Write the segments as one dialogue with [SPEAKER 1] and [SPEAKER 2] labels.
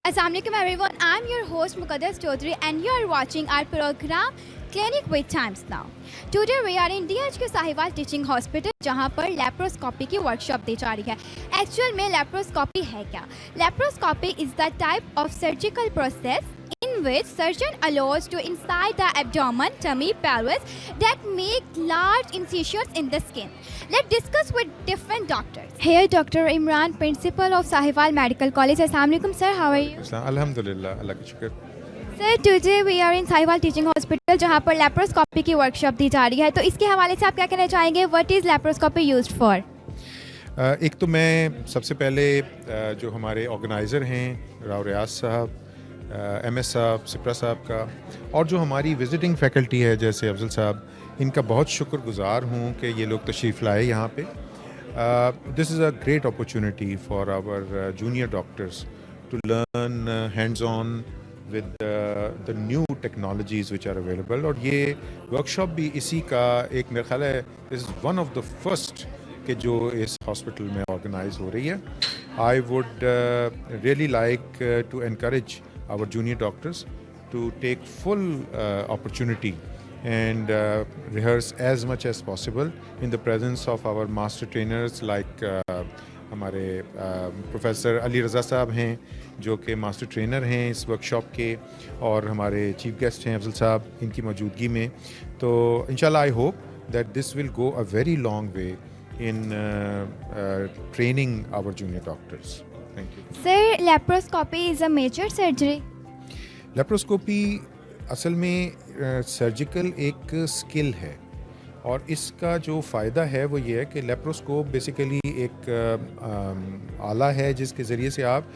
[SPEAKER 1] Assalamu alaikum everyone, I'm your host Muqaddas Chaudhary and you are watching our program Clinic with Times Now. Today we are in DHQ Sahiwal Teaching Hospital जहाँ पर laparoscopy की workshop दी जा रही है. Actual में laparoscopy है क्या? Laparoscopy is the type of surgical process in which surgeon allows to inside the abdomen, tummy, pelvis that make large incisions in the skin. Let's discuss with different doctors. Here Dr. Imran, principal of Sahiwal Medical College. Assalamu alaikum sir, how are you?
[SPEAKER 2] Alhamdulillah, Allah ka shukr.
[SPEAKER 1] Sir today we are in Sahiwal Teaching Hospital जहाँ पर laparoscopy की workshop दी जा रही है, तो इसके हवाले से आप क्या कहना चाहेंगे? What is laparoscopy used for?
[SPEAKER 2] एक तो मैं सबसे पहले जो हमारे ऑर्गेनाइज़र हैं राव रियाज साहब, एमएस साहब, सिप्रा साहब का, और जो हमारी विजिटिंग फैकल्टी है जैसे अफजल साहब, इनका बहुत शुक्रगुजार हूँ कि ये लोग तशरीफ़ लाए यहाँ पे. This is a great opportunity for our junior doctors to learn hands on with the new technologies which are available. और ये वर्कशॉप भी इसी का एक मेरा ख्याल है is one of the first कि जो इस हॉस्पिटल में ऑर्गेनाइज हो रही है. I would really like to encourage our junior doctors to take full opportunity and rehearse as much as possible in the presence of our master trainers like हमारे professor Ali Raza साहब हैं जो कि मास्टर ट्रेनर हैं इस वर्कशॉप के, और हमारे चीफ गेस्ट हैं अफजल साहब, इनकी मौजूदगी में. तो इंशाल्लाह I hope that this will go a very long way in training our junior doctors. Thank you.
[SPEAKER 1] Sir laparoscopy is a major surgery.
[SPEAKER 2] Laparoscopy असल में सर्जिकल एक स्किल है, और इसका जो फ़ायदा है वो ये है कि लेप्रोस्कोप बेसिकली एक आला है जिसके ज़रिए से आप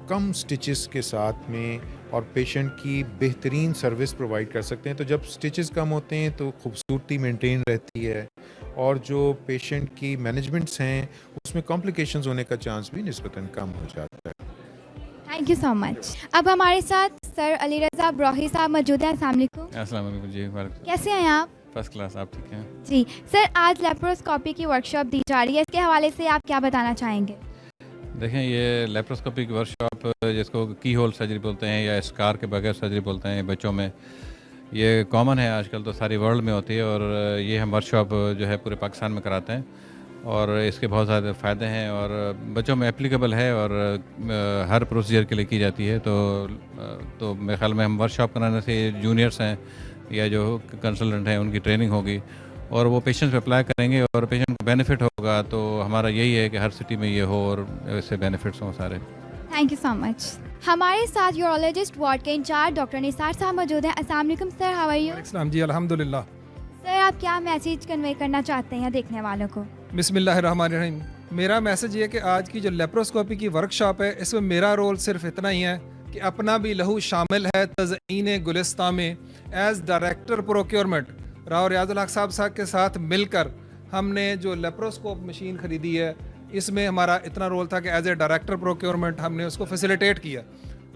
[SPEAKER 2] कम स्टिचेस के साथ में और पेशेंट की बेहतरीन सर्विस प्रोवाइड कर सकते हैं. तो जब स्टिचेस कम होते हैं तो खूबसूरती मेंटेन रहती है, और जो पेशेंट की मैनेजमेंट्स हैं उसमें कॉम्प्लिकेशंस होने का चांस भी निस्बतन कम हो जाता है.
[SPEAKER 1] Thank you so much. अब हमारे साथ सर अली रज़ा ब्रोही साहब मौजूद हैं. अस्सलाम वालेकुम.
[SPEAKER 3] अस्सलाम वालेकुम जी.
[SPEAKER 1] कैसे हैं आप?
[SPEAKER 3] First class. आप ठीक हैं
[SPEAKER 1] जी सर, आज लेप्रोस्कोपी की वर्कशॉप दी जा रही है, इसके हवाले से आप क्या बताना चाहेंगे?
[SPEAKER 3] देखें, ये लेप्रोस्कोपी की वर्कशॉप जिसको की होल सर्जरी बोलते हैं या स्कार के बगैर सर्जरी बोलते हैं बच्चों में, ये कॉमन है आजकल तो सारी वर्ल्ड में होती है, और ये हम वर्कशॉप जो है पूरे पाकिस्तान में कराते हैं, और इसके बहुत ज़्यादा फ़ायदे हैं और बच्चों में एप्लीकेबल है और हर प्रोसीजर के लिए की जाती है. तो मेरे ख्याल में हम वर्कशॉप कराने से जूनियर्स हैं या जो कंसल्टेंट हैं उनकी ट्रेनिंग होगी और वो पेशेंट्स पे अप्लाई करेंगे और पेशेंट को बेनिफिट होगा. तो हमारा यही है कि हर सिटी में ये हो और इससे बेनिफिट्स हों सारे.
[SPEAKER 1] Thank you so much. हमारे साथ यूरोलॉजिस्ट वार्ड के इंचार्ज डॉक्टर निसार साहब मौजूद हैं. अस्सलाम वालेकुम सर, हाउ आर यू?
[SPEAKER 4] अस्सलाम जी, अल्हम्दुलिल्लाह.
[SPEAKER 1] सर आप क्या मैसेज कन्वे करना चाहते हैं देखने वालों को?
[SPEAKER 4] बिस्मिल्लाहिर्रहमानिर्रहीम. मेरा मैसेज ये कि आज की जो लेप्रोस्कोपी की वर्कशॉप है इसमें मेरा रोल सिर्फ इतना ही है कि अपना भी लहू शामिल है तज़ईन गुलिस्तां में. As director procurement Rao Riyazul हक साहब के साथ मिलकर हमने जो लेप्रोस्कोप मशीन ख़रीदी है, इसमें हमारा इतना रोल था कि एज ए डायरेक्टर प्रोक्योरमेंट हमने उसको फैसिलिटेट किया.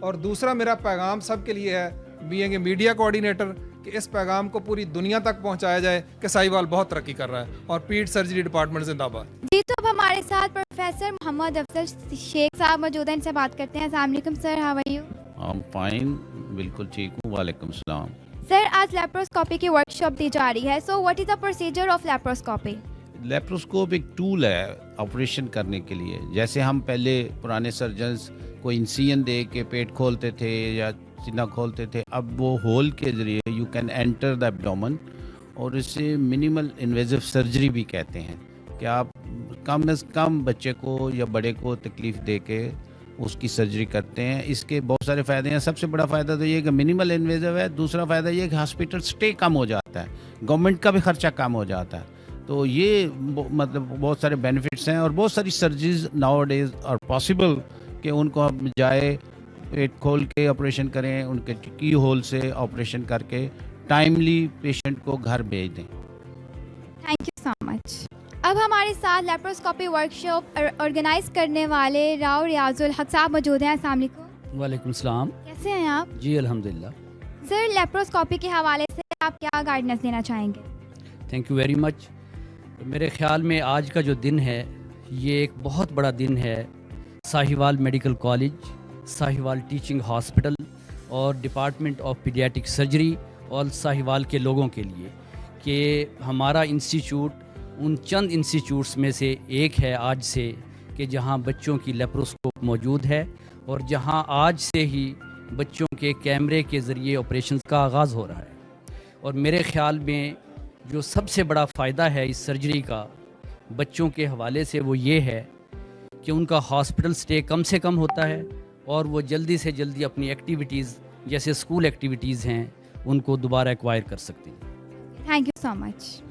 [SPEAKER 4] और दूसरा मेरा पैगाम सब के लिए है, बीइंग ए मीडिया कोऑर्डिनेटर, कि इस पैगाम को पूरी दुनिया तक पहुंचाया जाए कि साहिवाल बहुत तरक्की कर रहा है और पीट सर्जरी डिपार्टमेंट जिंदाबाद.
[SPEAKER 1] जी, तो अब हमारे साथ प्रोफेसर मोहम्मद अफजल शेख साहब मौजूद हैं, इनसे बात करते हैं. अस्सलाम वालेकुम sir, how are you?
[SPEAKER 5] I am fine, बिल्कुल ठीक हूँ. वालेकुम सलाम.
[SPEAKER 1] सर आज लेप्रोस्कोपी की वर्कशॉप दी जा रही है, so what is the procedure of laparoscopy?
[SPEAKER 5] Laparoscope एक टूल है ऑपरेशन करने के लिए. जैसे हम पहले पुराने सर्जन्स को इंसिजन दे के पेट खोलते थे या सीना खोलते थे, अब वो होल के ज़रिए you can enter the abdomen, और इसे मिनिमल इन्वेजिव सर्जरी भी कहते हैं कि आप कम से कम बच्चे को या बड़े को तकलीफ़ दे के उसकी सर्जरी करते हैं. इसके बहुत सारे फ़ायदे हैं. सबसे बड़ा फ़ायदा तो ये कि मिनिमल इन्वेजिव है. दूसरा फ़ायदा ये कि हॉस्पिटल स्टे कम हो जाता है, गवर्नमेंट का भी ख़र्चा कम हो जाता है. तो ये मतलब बहुत सारे बेनिफिट्स हैं, और बहुत सारी surgeries nowadays are possible कि उनको हम जाए पेट खोल के ऑपरेशन करें, उनके की होल से ऑपरेशन करके टाइमली पेशेंट को घर भेज दें.
[SPEAKER 1] Thank you so much. अब हमारे साथ लेप्रोस्कोपी वर्कशॉप ऑर्गेनाइज करने वाले राव रियाजुल हक साहब मौजूद हैं. अस्सलाम वालेकुम.
[SPEAKER 6] वालेकुम सलाम.
[SPEAKER 1] कैसे हैं आप?
[SPEAKER 6] जी अल्हम्दुलिल्लाह.
[SPEAKER 1] सर लेप्रोस्कोपी के हवाले से आप क्या गाइडेंस देना चाहेंगे?
[SPEAKER 6] Thank you very much. मेरे ख्याल में आज का जो दिन है ये एक बहुत बड़ा दिन है Sahiwal medical college Sahiwal teaching hospital और डिपार्टमेंट ऑफ पीडियाट्रिक सर्जरी और साहिवाल के लोगों के लिए कि हमारा इंस्टीट्यूट उन चंद इंस्टीट्यूट्स में से एक है आज से कि जहां बच्चों की लेप्रोस्कोप मौजूद है और जहां आज से ही बच्चों के कैमरे के ज़रिए ऑपरेशन का आगाज़ हो रहा है। और मेरे ख़्याल में जो सबसे बड़ा फ़ायदा है इस सर्जरी का बच्चों के हवाले से वो ये है कि उनका हॉस्पिटल स्टे कम से कम होता है और वो जल्दी से जल्दी अपनी एक्टिविटीज़ जैसे स्कूल एक्टिविटीज़ हैं उनको दोबारा एक्वायर कर सकते हैं।
[SPEAKER 1] Thank you so much.